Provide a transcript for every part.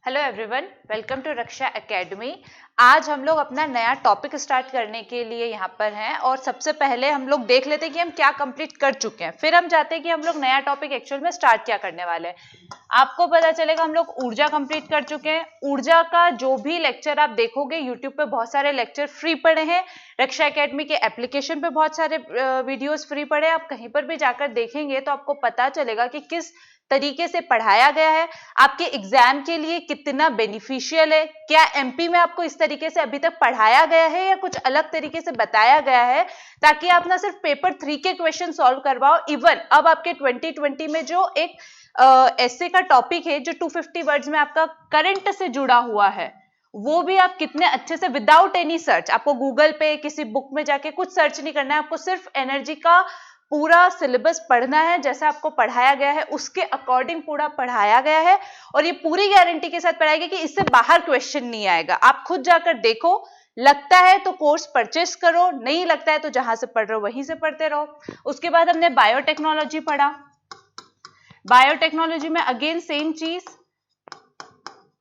Hello everyone, welcome to Raksha academy. आज हम लोग अपना नया टॉपिक स्टार्ट करने के लिए यहाँ पर हैं और सबसे पहले हम लोग देख लेते हैं कि हम क्या कंप्लीट कर चुके हैं, फिर हम चाहते हैं कि हम लोग नया टॉपिक एक्चुअल में स्टार्ट क्या करने वाले हैं। आपको पता चलेगा हम लोग ऊर्जा कंप्लीट कर चुके हैं। ऊर्जा का जो भी लेक्चर आप देखोगे यूट्यूब पे बहुत सारे लेक्चर फ्री पड़े हैं। रक्षा एकेडमी के एप्लीकेशन पे बहुत सारे वीडियोस फ्री पड़े हैं। आप कहीं पर भी जाकर देखेंगे तो आपको पता चलेगा कि किस तरीके से पढ़ाया गया है, आपके एग्जाम के लिए कितना बेनिफिशियल है। क्या एमपी में आपको इस तरीके से अभी तक पढ़ाया गया है या कुछ अलग तरीके से बताया गया है, ताकि आप ना सिर्फ पेपर 3 के क्वेश्चन सॉल्व करवाओ। इवन अब आपके 2020 में जो एक ऐसे का टॉपिक है जो 250 वर्ड्स में आपका करंट से जुड़ा हुआ है, वो भी आप कितने अच्छे से विदाउट एनी सर्च, आपको गूगल पे किसी बुक में जाके कुछ सर्च नहीं करना है, आपको सिर्फ एनर्जी का पूरा सिलेबस पढ़ना है। जैसा आपको पढ़ाया गया है उसके अकॉर्डिंग पूरा पढ़ाया गया है और ये पूरी गारंटी के साथ पढ़ाएगा कि इससे बाहर क्वेश्चन नहीं आएगा। आप खुद जाकर देखो, लगता है तो कोर्स परचेस करो, नहीं लगता है तो जहां से पढ़ रहे हो वहीं से पढ़ते रहो। उसके बाद हमने बायोटेक्नोलॉजी पढ़ा। बायोटेक्नोलॉजी में अगेन सेम चीज,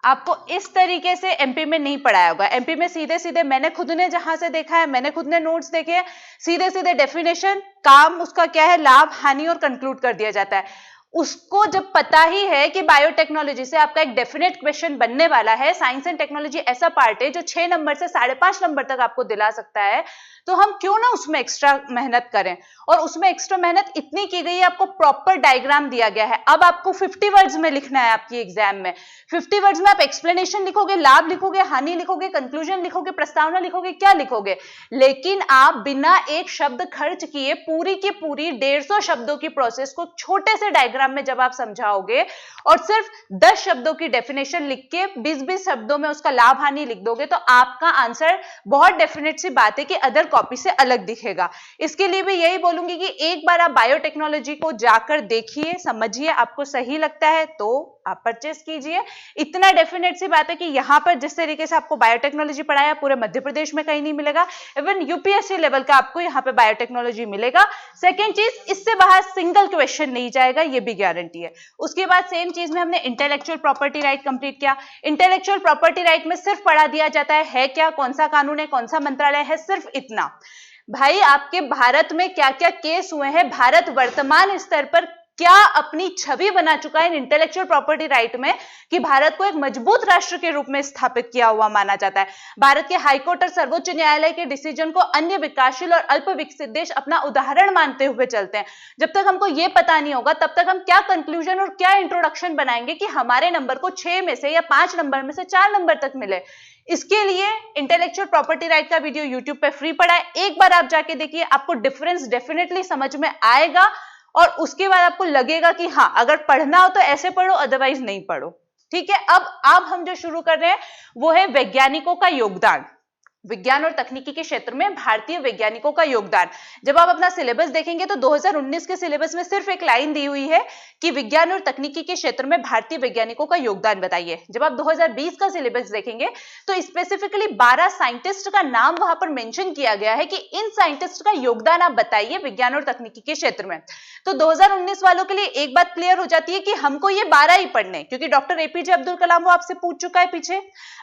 आपको इस तरीके से एमपी में नहीं पढ़ाया होगा। एमपी में सीधे सीधे मैंने खुद ने जहां से देखा है, मैंने खुद ने नोट्स देखे हैं, सीधे सीधे डेफिनेशन, काम उसका क्या है, लाभ हानि और कंक्लूड कर दिया जाता है। उसको जब पता ही है कि बायोटेक्नोलॉजी से आपका एक डेफिनेट क्वेश्चन बनने वाला है, साइंस एंड टेक्नोलॉजी ऐसा पार्ट है जो 6 नंबर से 5.5 नंबर तक आपको दिला सकता है, तो हम क्यों ना उसमें एक्स्ट्रा मेहनत करें। और उसमें एक्स्ट्रा मेहनत इतनी की गई है, आपको प्रॉपर डायग्राम दिया गया है। अब आपको 50 वर्ड्स में लिखना है आपकी एग्जाम में। 50 वर्ड्स में आप एक्सप्लेनेशन लिखोगे, लाभ लिखोगे, हानि लिखोगे, कंक्लूजन लिखोगे, प्रस्तावना लिखोगे, क्या लिखोगे, लेकिन आप बिना एक शब्द खर्च किए पूरी की पूरी 150 शब्दों की प्रोसेस को छोटे से डायग्राम में जब आप समझाओगे और सिर्फ 10 शब्दों की डेफिनेशन लिख के 20-20 शब्दों में उसका लाभ हानि लिख दोगे, तो आपका आंसर बहुत डेफिनेट सी बात है कि अदर कॉपी से अलग दिखेगा। इसके लिए भी यही बोलूंगी कि एक बार आप बायोटेक्नोलॉजी को जाकर देखिए, समझिए, आपको सही लगता है तो आप परचेस कीजिए। इतना डेफिनेट सी बात है कि यहां पर जिस तरीके से आपको बायोटेक्नोलॉजी पढ़ाया पूरे मध्य प्रदेश में कहीं नहीं मिलेगा। इवन यूपीएससी लेवल का आपको यहां पे बायोटेक्नोलॉजी मिलेगा। सेकेंड चीज, इससे बाहर सिंगल क्वेश्चन नहीं जाएगा, ये भी गारंटी है। उसके बाद सेम चीज में हमने इंटेलेक्चुअल प्रॉपर्टी राइट कंप्लीट किया। इंटेलेक्चुअल प्रॉपर्टी राइट में सिर्फ पढ़ा दिया जाता है क्या, कौन सा कानून है, कौन सा मंत्रालय है, सिर्फ इतना। भाई आपके भारत में क्या क्या केस हुए हैं, भारत वर्तमान स्तर पर क्या अपनी छवि बना चुका है इंटेलेक्चुअल प्रॉपर्टी राइट में, कि भारत को एक मजबूत राष्ट्र के रूप में स्थापित किया हुआ माना जाता है। भारत के हाईकोर्ट और सर्वोच्च न्यायालय के डिसीजन को अन्य विकासशील और अल्प विकसित देश अपना उदाहरण मानते हुए चलते हैं। जब तक हमको यह पता नहीं होगा तब तक हम क्या कंक्लूजन और क्या इंट्रोडक्शन बनाएंगे कि हमारे नंबर को 6 में से या 5 नंबर में से 4 नंबर तक मिले। इसके लिए इंटेलेक्चुअल प्रॉपर्टी राइट का वीडियो यूट्यूब पे फ्री पड़ा है, एक बार आप जाके देखिए, आपको डिफरेंस डेफिनेटली समझ में आएगा और उसके बाद आपको लगेगा कि हाँ, अगर पढ़ना हो तो ऐसे पढ़ो, अदरवाइज नहीं पढ़ो। ठीक है। अब हम जो शुरू कर रहे हैं वो है वैज्ञानिकों का योगदान। विज्ञान और तकनीकी के क्षेत्र में भारतीय वैज्ञानिकों का योगदान। जब आप अपना सिलेबस देखेंगे तो 2019 के सिलेबस में सिर्फ एक लाइन दी हुई है कि विज्ञान और तकनीकी के क्षेत्र में भारतीय वैज्ञानिकों का योगदान बताइए। जब आप 2020 का सिलेबस देखेंगे तो स्पेसिफिकली 12 साइंटिस्ट का नाम वहां पर मेंशन किया गया है कि इन साइंटिस्ट का योगदान आप बताइए विज्ञान और तकनीकी के क्षेत्र में। तो 2019 वालों के लिए एक बात क्लियर हो जाती है कि हमको ये 12 ही पढ़ने, क्योंकि डॉक्टर एपीजे अब्दुल कलाम वो आपसे पूछ चुका है पीछे।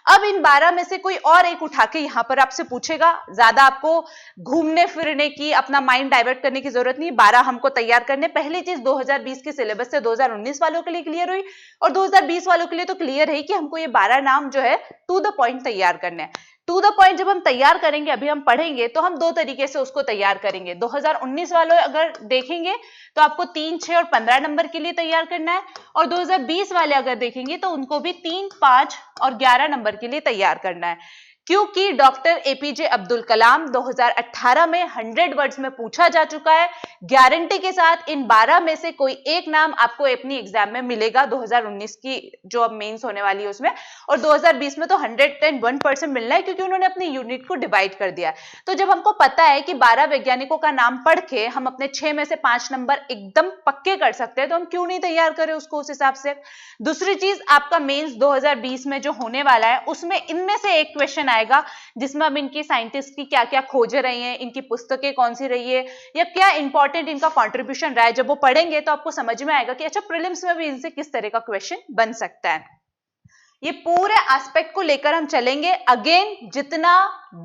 अब इन 12 में से कोई और एक उठा के यहां पर आपसे पूछेगा, ज्यादा आपको घूमने फिरने की, अपना माइंड डाइवर्ट करने की जरूरत नहीं। 12 हमको तैयार करने। पहली चीज 2020 के सिलेबस से 2019 वालों के लिए क्लियर हुई और 2020 वालों के लिए तो क्लियर है कि हमको ये 12 नाम जो है टू द पॉइंट तैयार करने हैं। टू द पॉइंट जब हम तैयार करेंगे, अभी हम पढ़ेंगे, तो हम दो तरीके से उसको तैयार करेंगे। 2019 वालों अगर देखेंगे तो आपको 3, 6 और 15 नंबर के लिए तैयार करना है, और 2020 वाले अगर देखेंगे तो उनको भी 3, 5 और 11 नंबर के लिए तैयार करना है। क्योंकि डॉक्टर एपीजे अब्दुल कलाम 2018 में 100 वर्ड्स में पूछा जा चुका है। गारंटी के साथ इन 12 में से कोई एक नाम आपको अपनी एग्जाम में मिलेगा 2019 की जो अब मेंस होने वाली है उसमें, और 2020 में तो 101% मिलना है, क्योंकि उन्होंने अपनी यूनिट को डिवाइड कर दिया है। तो जब हमको पता है कि 12 वैज्ञानिकों का नाम पढ़ के हम अपने 6 में से 5 नंबर एकदम पक्के कर सकते हैं, तो हम क्यों नहीं तैयार करें उसको उस हिसाब से। दूसरी चीज, आपका मेंस 2020 में जो होने वाला है उसमें इनमें से एक क्वेश्चन आएगा जिसमें अब इनकी साइंटिस्ट की क्या क्या खोजें रही हैं, इनकी पुस्तकें कौन सी रही है, या क्या इंपॉर्टेंट इनका कंट्रीब्यूशन रहा है। जब वो पढ़ेंगे तो आपको समझ में आएगा कि अच्छा प्रीलिम्स में भी इनसे किस तरह का क्वेश्चन बन सकता है। ये पूरे एस्पेक्ट को लेकर हम चलेंगे। अगेन, जितना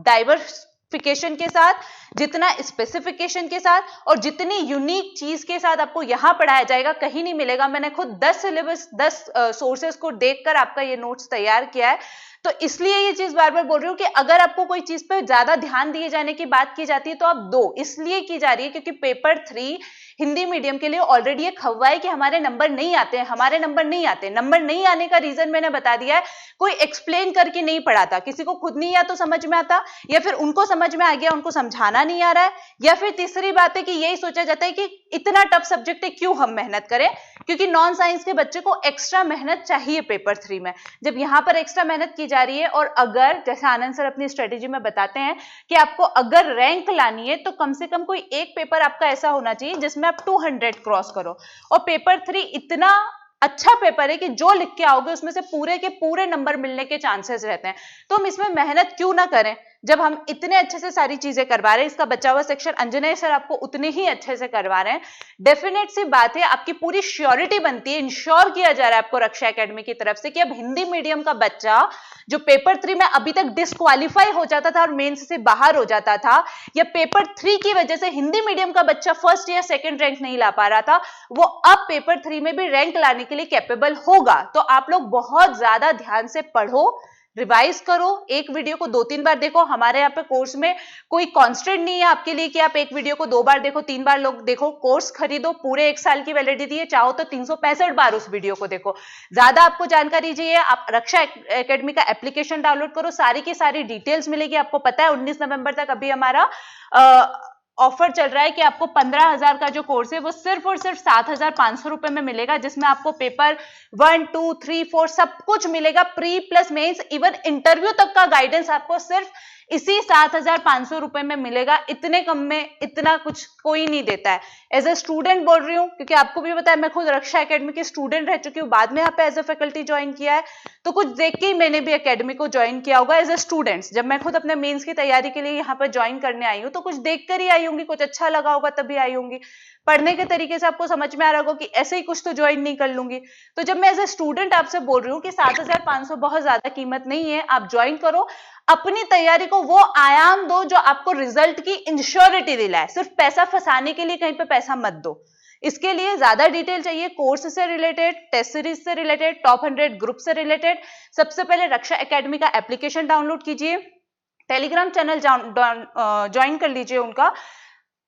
डाइवर्सिफिकेशन के साथ, जितना स्पेसिफिकेशन के साथ और जितनी यूनिक चीज के साथ आपको यहां पढ़ाया जाएगा, कहीं नहीं मिलेगा। मैंने खुद 10 सिलेबस 10 सोर्सेस को देखकर आपका ये नोट्स तैयार किया है। तो इसलिए ये चीज बार बार बोल रही हूँ कि अगर आपको कोई चीज पे ज्यादा ध्यान दिए जाने की बात की जाती है तो आप दो, इसलिए की जा रही है क्योंकि पेपर 3 हिंदी मीडियम के लिए ऑलरेडी ये खवा है कि हमारे नंबर नहीं आते हैं, हमारे नंबर नहीं आते। नंबर नहीं आने का रीजन मैंने बता दिया है, कोई एक्सप्लेन करके नहीं पढ़ाता, किसी को खुद नहीं या तो समझ में आता, या फिर उनको समझ में आ गया उनको समझाना नहीं आ रहा है, या फिर तीसरी बात है कि यही सोचा जाता है कि इतना टफ सब्जेक्ट है क्यों हम मेहनत करें, क्योंकि नॉन साइंस के बच्चे को एक्स्ट्रा मेहनत चाहिए पेपर 3 में। जब यहाँ पर एक्स्ट्रा मेहनत की जा रही है और अगर जैसे आनंद सर अपनी स्ट्रेटेजी में बताते हैं कि आपको अगर रैंक लानी है तो कम से कम कोई एक पेपर आपका ऐसा होना चाहिए जिसमें आप 200 क्रॉस करो। और पेपर 3 इतना अच्छा पेपर है कि जो लिख के आओगे उसमें से पूरे के पूरे नंबर मिलने के चांसेस रहते हैं। तो हम इसमें मेहनत क्यों ना करें जब हम इतने अच्छे से सारी चीजें करवा रहे हैं। इसका बचा हुआ सेक्शन अंजनय सर आपको उतने ही अच्छे से करवा रहे हैं। डेफिनेट सी बात है, आपकी पूरी श्योरिटी बनती है, इंश्योर किया जा रहा है आपको रक्षा एकेडमी की तरफ से कि अब हिंदी मीडियम का बच्चा जो पेपर 3 में अभी तक डिस्क्वालीफाई हो जाता था और मेंस से बाहर हो जाता था, या पेपर 3 की वजह से हिंदी मीडियम का बच्चा फर्स्ट या सेकंड रैंक नहीं ला पा रहा था, वो अब पेपर 3 में भी रैंक लाने के लिए कैपेबल होगा। तो आप लोग बहुत ज्यादा ध्यान से पढ़ो, रिवाइज करो, एक वीडियो को 2-3 बार देखो। हमारे यहाँ पे कोर्स में कोई कांस्टेंट नहीं है आपके लिए कि आप एक वीडियो को 2 बार देखो, 3 बार लोग देखो। कोर्स खरीदो, पूरे 1 साल की वैलिडिटी है, चाहो तो 365 बार उस वीडियो को देखो। ज्यादा आपको जानकारी चाहिए, आप रक्षा एकेडमी का एप्लीकेशन डाउनलोड करो, सारी की सारी डिटेल्स मिलेगी आपको। पता है 19 नवंबर तक अभी हमारा ऑफर चल रहा है कि आपको 15,000 का जो कोर्स है वो सिर्फ और सिर्फ 7,500 रुपए में मिलेगा, जिसमें आपको पेपर 1, 2, 3, 4 सब कुछ मिलेगा, pre plus mains, even interview तक का गाइडेंस आपको सिर्फ इसी 7,500 रुपए में मिलेगा। इतने कम में इतना कुछ कोई नहीं देता है। एज ए स्टूडेंट बोल रही हूँ क्योंकि आपको भी पता है मैं खुद रक्षा एकेडमी की स्टूडेंट रह चुकी हूँ, बाद में यहाँ पे एज ए फैकल्टी ज्वाइन किया है, तो कुछ देख के ही मैंने भी एकेडमी को ज्वाइन किया होगा एज ए स्टूडेंट्स। जब मैं खुद अपने मेंस की तैयारी के लिए यहाँ पर ज्वाइन करने आई हूँ तो कुछ देख कर ही आई होंगी, कुछ अच्छा लगा होगा तभी आई होंगी। पढ़ने के तरीके से आपको समझ में आ रहा होगा कि ऐसे ही कुछ तो ज्वाइन नहीं कर लूंगी। तो जब मैं एज ए स्टूडेंट आपसे बोल रही हूँ कि 7,500 बहुत ज्यादा कीमत नहीं है, आप ज्वाइन करो, अपनी तैयारी को वो आयाम दो जो आपको रिजल्ट की इंश्योरिटी दिलाए। सिर्फ पैसा फंसाने के लिए कहीं पे पैसा मत दो। इसके लिए ज्यादा डिटेल चाहिए कोर्स से रिलेटेड, टेस्ट सीरीज से रिलेटेड, टॉप 100 ग्रुप से रिलेटेड, सबसे पहले रक्षा एकेडमी का एप्लीकेशन डाउनलोड कीजिए, टेलीग्राम चैनल ज्वाइन कर लीजिए उनका।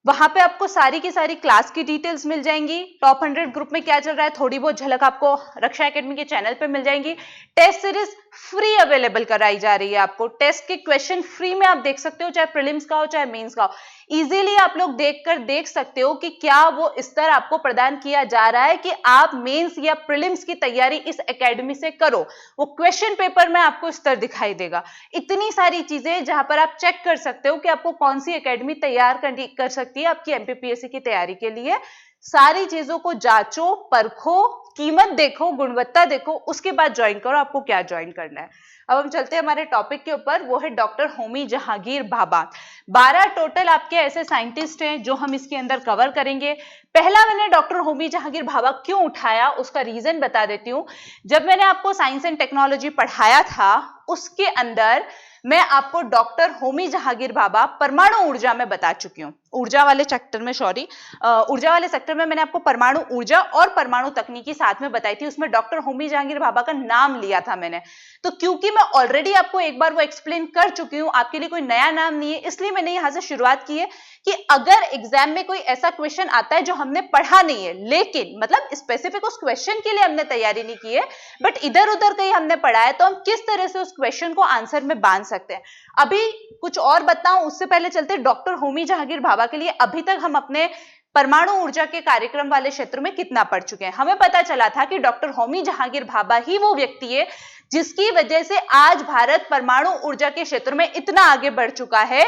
वहां पे आपको सारी की सारी क्लास की डिटेल्स मिल जाएंगी। टॉप 100 ग्रुप में क्या चल रहा है थोड़ी बहुत झलक आपको रक्षा एकेडमी के चैनल पे मिल जाएंगी। टेस्ट सीरीज फ्री अवेलेबल कराई जा रही है आपको, टेस्ट के क्वेश्चन फ्री में आप देख सकते हो, चाहे प्रीलिम्स का हो चाहे मेंस का हो। इजीली आप लोग देखकर देख सकते हो कि क्या वो स्तर आपको प्रदान किया जा रहा है कि आप मेंस या प्रीलिम्स की तैयारी इस एकेडमी से करो। वो क्वेश्चन पेपर में आपको स्तर दिखाई देगा। इतनी सारी चीजें जहां पर आप चेक कर सकते हो कि आपको कौन सी एकेडमी तैयार कर सकती है आपकी एमपीपीएससी की तैयारी के लिए। सारी चीजों को जांचो, परखो, कीमत देखो, गुणवत्ता देखो, उसके बाद ज्वाइन करो आपको क्या ज्वाइन करना है। अब हम चलते हैं हमारे टॉपिक के ऊपर, वो है डॉक्टर होमी जहांगीर भाभा। 12 टोटल आपके ऐसे साइंटिस्ट हैं जो हम इसके अंदर कवर करेंगे। पहला मैंने डॉक्टर होमी जहांगीर भाभा क्यों उठाया उसका रीजन बता देती हूँ। जब मैंने आपको साइंस एंड टेक्नोलॉजी पढ़ाया था उसके अंदर मैं आपको डॉक्टर होमी जहांगीर भाभा परमाणु ऊर्जा में बता चुकी हूँ। ऊर्जा वाले सेक्टर में ऊर्जा वाले सेक्टर में मैंने आपको परमाणु ऊर्जा और परमाणु तकनीकी साथ में बताई थी। उसमें डॉक्टर होमी जहांगीर भाभा का नाम लिया था मैंने। तो क्योंकि मैं ऑलरेडी आपको एक बार वो एक्सप्लेन कर चुकी हूँ, आपके लिए कोई नया नाम नहीं है, इसलिए मैंने यहाँ से शुरुआत की है कि अगर एग्जाम में कोई ऐसा क्वेश्चन आता है जो हमने पढ़ा नहीं है, लेकिन मतलब स्पेसिफिक उस क्वेश्चन के लिए हमने तैयारी नहीं की है, बट इधर उधर कहीं हमने पढ़ा है, तो हम किस तरह से उस क्वेश्चन को आंसर में बांध सकते हैं। अभी कुछ और बताऊं उससे पहले चलते डॉक्टर होमी जहांगीर भाभा के लिए अभी तक हम अपने परमाणु ऊर्जा के कार्यक्रम वाले क्षेत्र में कितना पढ़ चुके हैं। हमें पता चला था कि डॉक्टर होमी जहांगीर भाभा ही वो व्यक्ति है जिसकी वजह से आज भारत परमाणु ऊर्जा के क्षेत्र में इतना आगे बढ़ चुका है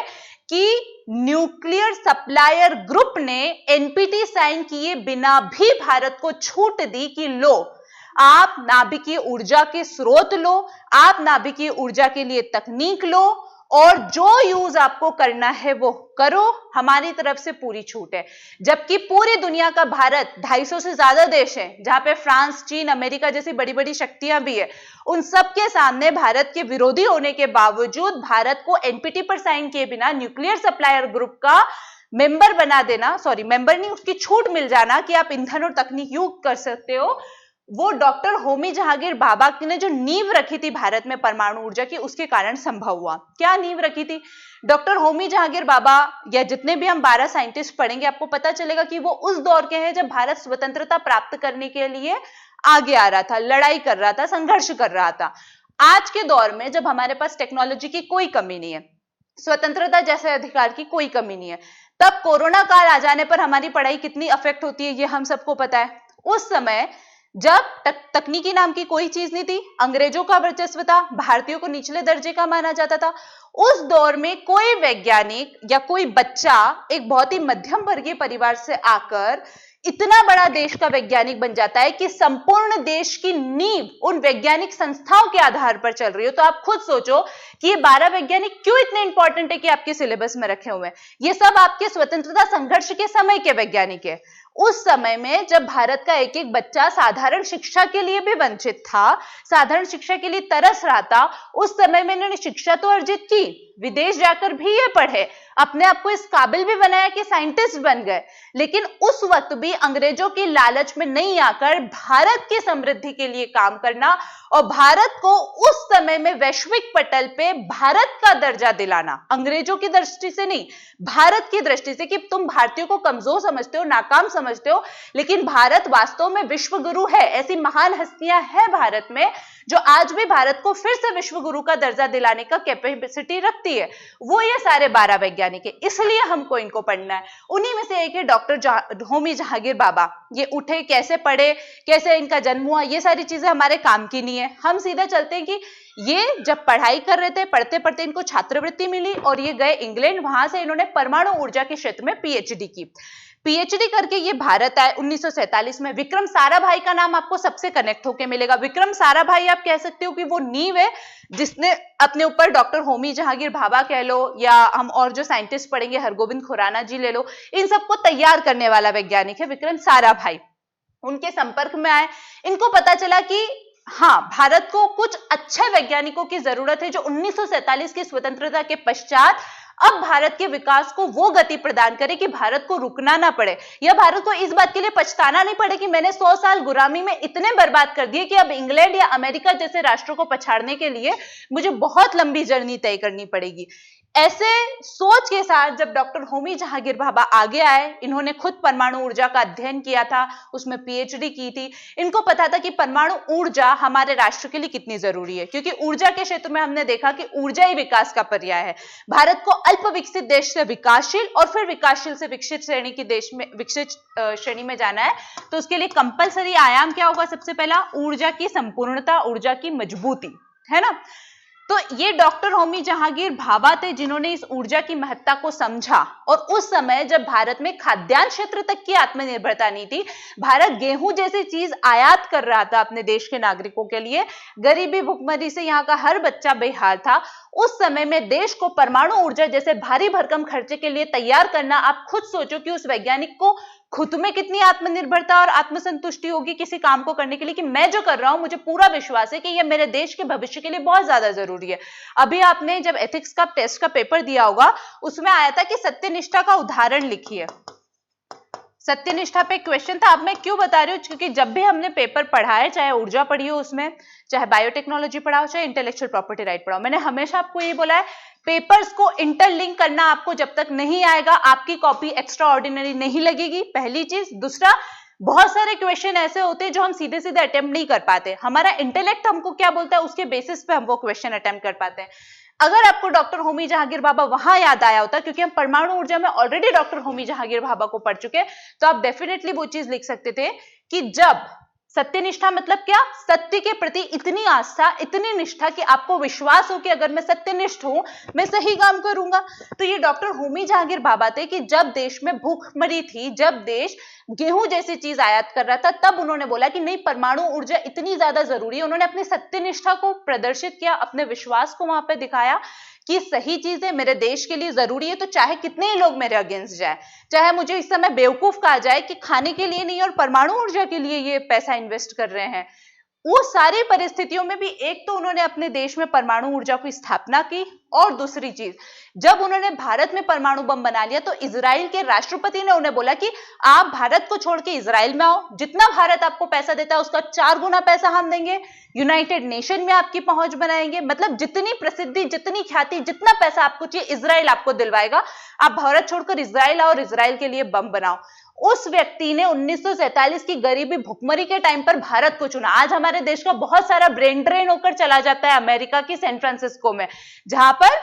कि न्यूक्लियर सप्लायर ग्रुप ने एनपीटी साइन किए बिना भी भारत को छूट दी कि लो आप नाभिकीय ऊर्जा के स्रोत लो, आप नाभिकीय ऊर्जा के लिए तकनीक लो और जो यूज आपको करना है वो करो, हमारी तरफ से पूरी छूट है। जबकि पूरी दुनिया का भारत 250 से ज्यादा देश है, जहां पे फ्रांस, चीन, अमेरिका जैसी बड़ी बड़ी शक्तियां भी है, उन सब के सामने भारत के विरोधी होने के बावजूद भारत को एनपीटी पर साइन किए बिना न्यूक्लियर सप्लायर ग्रुप का मेंबर बना देना, सॉरी मेंबर नहीं, उसकी छूट मिल जाना कि आप ईंधन और तकनीक यूज कर सकते हो, वो डॉक्टर होमी जहांगीर भाभा ने जो नींव रखी थी भारत में परमाणु ऊर्जा की, उसके कारण संभव हुआ। क्या नींव रखी थी? डॉक्टर होमी जहांगीर भाभा या जितने भी हम 12 साइंटिस्ट पढ़ेंगे, आपको पता चलेगा कि वो उस दौर के हैं जब भारत स्वतंत्रता प्राप्त करने के लिए आगे आ रहा था, लड़ाई कर रहा था, संघर्ष कर रहा था। आज के दौर में जब हमारे पास टेक्नोलॉजी की कोई कमी नहीं है, स्वतंत्रता जैसे अधिकार की कोई कमी नहीं है, तब कोरोना काल आ जाने पर हमारी पढ़ाई कितनी अफेक्ट होती है ये हम सबको पता है। उस समय जब तकनीकी नाम की कोई चीज नहीं थी, अंग्रेजों का वर्चस्व था, भारतीयों को निचले दर्जे का माना जाता था, उस दौर में कोई वैज्ञानिक या कोई बच्चा एक बहुत ही मध्यम वर्गीय परिवार से आकर इतना बड़ा देश का वैज्ञानिक बन जाता है कि संपूर्ण देश की नींव उन वैज्ञानिक संस्थाओं के आधार पर चल रही हो। तो आप खुद सोचो कि ये 12 वैज्ञानिक क्यों इतने इंपॉर्टेंट है कि आपके सिलेबस में रखे हुए हैं। ये सब आपके स्वतंत्रता संघर्ष के समय के वैज्ञानिक है। उस समय में जब भारत का एक एक बच्चा साधारण शिक्षा के लिए भी वंचित था, साधारण शिक्षा के लिए तरस रहा था, उस समय में इन्होंने शिक्षा तो अर्जित की, विदेश जाकर भी ये पढ़े, अपने आप को इस काबिल भी बनाया कि साइंटिस्ट बन गए, लेकिन उस वक्त भी अंग्रेजों की लालच में नहीं आकर भारत की समृद्धि के लिए काम करना और भारत को उस समय में वैश्विक पटल पे भारत का दर्जा दिलाना, अंग्रेजों की दृष्टि से नहीं, भारत की दृष्टि से, कि तुम भारतीयों को कमजोर समझते हो, नाकाम समझते हो, लेकिन भारत वास्तव में विश्व गुरु है। ऐसी महान हस्तियां हैं भारत में जो आज भी भारत को फिर से विश्व गुरु का दर्जा दिलाने का कैपेसिटी रखती है। वो ये सारे 12 वैज्ञानिक है, इसलिए हमको इनको पढ़ना है। उन्हीं में से एक है डॉक्टर होमी जहांगीर भाभा। ये उठे कैसे, पढ़े कैसे, इनका जन्म हुआ, ये सारी चीजें हमारे काम की नहीं है। हम सीधा चलते हैं कि ये जब पढ़ाई कर रहे थे, पढ़ते पढ़ते इनको छात्रवृत्ति मिली और ये गए इंग्लैंड, वहां से इन्होंने परमाणु ऊर्जा के क्षेत्र में पीएचडी की। पीएचडी करके ये भारत आए 1947 में। विक्रम साराभाई का नाम आपको सबसे कनेक्ट होके मिलेगा। विक्रम साराभाई आप कह सकते हो कि वो नींव है जिसने अपने ऊपर डॉक्टर होमी जहांगीर भाभा कह लो या हम और जो साइंटिस्ट पढ़ेंगे हरगोविंद खुराना जी ले लो, इन सबको तैयार करने वाला वैज्ञानिक है विक्रम साराभाई। उनके संपर्क में आए, इनको पता चला कि हाँ, भारत को कुछ अच्छे वैज्ञानिकों की जरूरत है जो 1947 की स्वतंत्रता के पश्चात अब भारत के विकास को वो गति प्रदान करे कि भारत को रुकना ना पड़े, या भारत को इस बात के लिए पछताना नहीं पड़े कि मैंने 100 साल गुलामी में इतने बर्बाद कर दिए कि अब इंग्लैंड या अमेरिका जैसे राष्ट्रों को पछाड़ने के लिए मुझे बहुत लंबी जर्नी तय करनी पड़ेगी। ऐसे सोच के साथ जब डॉक्टर होमी जहांगीर भाभा आगे आए, इन्होंने खुद परमाणु ऊर्जा का अध्ययन किया था, उसमें पीएचडी की थी। इनको पता था कि परमाणु ऊर्जा हमारे राष्ट्र के लिए कितनी जरूरी है, क्योंकि ऊर्जा के क्षेत्र में हमने देखा कि ऊर्जा ही विकास का पर्याय है। भारत को अल्प विकसित देश से विकासशील और फिर विकासशील से विकसित श्रेणी की देश में, विकसित श्रेणी में जाना है, तो उसके लिए कंपलसरी आयाम क्या होगा? सबसे पहला ऊर्जा की संपूर्णता, ऊर्जा की मजबूती, है ना। तो ये डॉक्टर होमी जहांगीर भाभा थे जिन्होंने इस ऊर्जा की महत्ता को समझा। और उस समय जब भारत में खाद्यान्न क्षेत्र तक की आत्मनिर्भरता नहीं थी, भारत गेहूं जैसी चीज आयात कर रहा था अपने देश के नागरिकों के लिए, गरीबी भुखमरी से यहाँ का हर बच्चा बेहाल था, उस समय में देश को परमाणु ऊर्जा जैसे भारी भरकम खर्चे के लिए तैयार करना, आप खुद सोचो कि उस वैज्ञानिक को खुद में कितनी आत्मनिर्भरता और आत्मसंतुष्टि होगी किसी काम को करने के लिए कि मैं जो कर रहा हूं मुझे पूरा विश्वास है कि यह मेरे देश के भविष्य के लिए बहुत ज्यादा जरूरी है। अभी आपने जब एथिक्स का टेस्ट का पेपर दिया होगा, उसमें आया था कि सत्यनिष्ठा का उदाहरण लिखिए। सत्यनिष्ठा पे क्वेश्चन था। अब मैं क्यों बता रही हूँ, क्योंकि जब भी हमने पेपर पढ़ा है, चाहे ऊर्जा पढ़ी हो उसमें, चाहे बायोटेक्नोलॉजी पढ़ाओ, चाहे इंटेलेक्चुअल प्रॉपर्टी राइट पढ़ाओ, मैंने हमेशा आपको ये बोला है पेपर्स को इंटरलिंक करना आपको जब तक नहीं आएगा आपकी कॉपी एक्स्ट्रा ऑर्डिनरी नहीं लगेगी, पहली चीज। दूसरा, बहुत सारे क्वेश्चन ऐसे होते हैं जो हम सीधे सीधे अटेम्प्ट नहीं कर पाते, हमारा इंटेलेक्ट हमको क्या बोलता है उसके बेसिस पे हम वो क्वेश्चन अटेम्प्ट कर पाते हैं। अगर आपको डॉक्टर होमी जहांगीर भाभा वहां याद आया होता, क्योंकि हम परमाणु ऊर्जा में ऑलरेडी डॉक्टर होमी जहांगीर भाभा को पढ़ चुके, तो आप डेफिनेटली वो चीज लिख सकते थे कि जब सत्यनिष्ठा मतलब क्या, सत्य के प्रति इतनी आस्था, इतनी निष्ठा कि आपको विश्वास हो कि अगर मैं सत्यनिष्ठ हूं मैं सही काम करूंगा। तो ये डॉक्टर होमी जहांगीर भाभा थे कि जब देश में भूखमरी थी, जब देश गेहूं जैसी चीज आयात कर रहा था, तब उन्होंने बोला कि नहीं, परमाणु ऊर्जा इतनी ज्यादा जरूरी है। उन्होंने अपनी सत्यनिष्ठा को प्रदर्शित किया, अपने विश्वास को वहां पर दिखाया कि सही चीज है, मेरे देश के लिए जरूरी है, तो चाहे कितने ही लोग मेरे अगेंस्ट जाए, चाहे मुझे इस समय बेवकूफ कहा जाए कि खाने के लिए नहीं और परमाणु ऊर्जा के लिए ये पैसा इन्वेस्ट कर रहे हैं, वो सारी परिस्थितियों में भी एक तो उन्होंने अपने देश में परमाणु ऊर्जा की स्थापना की, और दूसरी चीज, जब उन्होंने भारत में परमाणु बम बना लिया तो इजराइल के राष्ट्रपति ने उन्हें बोला कि आप भारत को छोड़ के इजराइल में आओ, जितना भारत आपको पैसा देता है उसका 4 गुना पैसा हम देंगे, यूनाइटेड नेशन में आपकी पहुंच बनाएंगे, मतलब जितनी प्रसिद्धि, जितनी ख्याति, जितना पैसा आपको चाहिए इजराइल आपको दिलवाएगा, आप भारत छोड़कर इजराइल आओ और इजराइल के लिए बम बनाओ। उस व्यक्ति ने 1947 की गरीबी भुखमरी के टाइम पर भारत को चुना। आज हमारे देश का बहुत सारा ब्रेन ड्रेन होकर चला जाता है अमेरिका की सैन फ्रांसिस्को में, जहां पर